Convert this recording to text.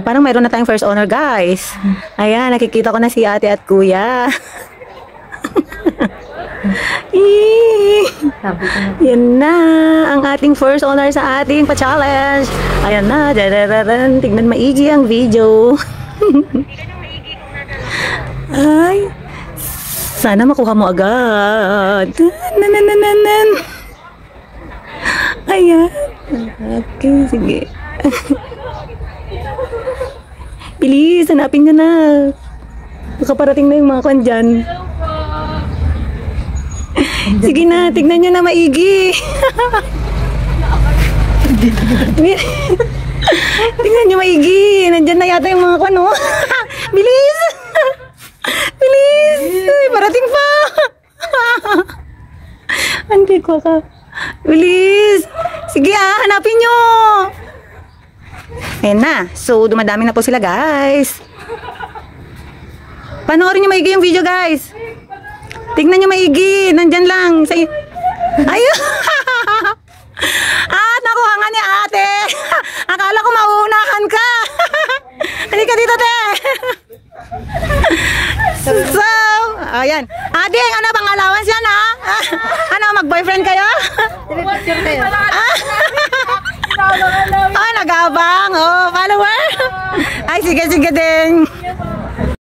Parang mayroon na tayong first honor, guys. Ayan, nakikita ko na si ate at kuya. Yan na ang ating first honor sa ating pa-challenge. Ayan na, tignan maigi ang video. Ay, sana makuha mo agad. Nanananan. Ayan. Okay, sige. Bilis, hanapin nyo na. Nakaparating na yung mga kwan dyan. Sige na, tignan nyo na maigi. Tignan nyo maigi. Nandyan na yata yung mga kwan, no? Bilis! Bilis! Ay, parating pa! Hindi ko ka. Bilis! Sige hanapin nyo! Ayan na. So, dumadami na po sila, guys. Panoorin nyo maigi yung video, guys. Tingnan nyo maigi. Nandyan lang. Ayun! Nakuha nga ni ate. Akala ko mauunahan ka. Halika dito, te. So, ayan. Ading, ano bang allowance yan, ha? Ano, mag-boyfriend kayo? Picture kayo. Nagabang. Oh, follower. Ay, sige din.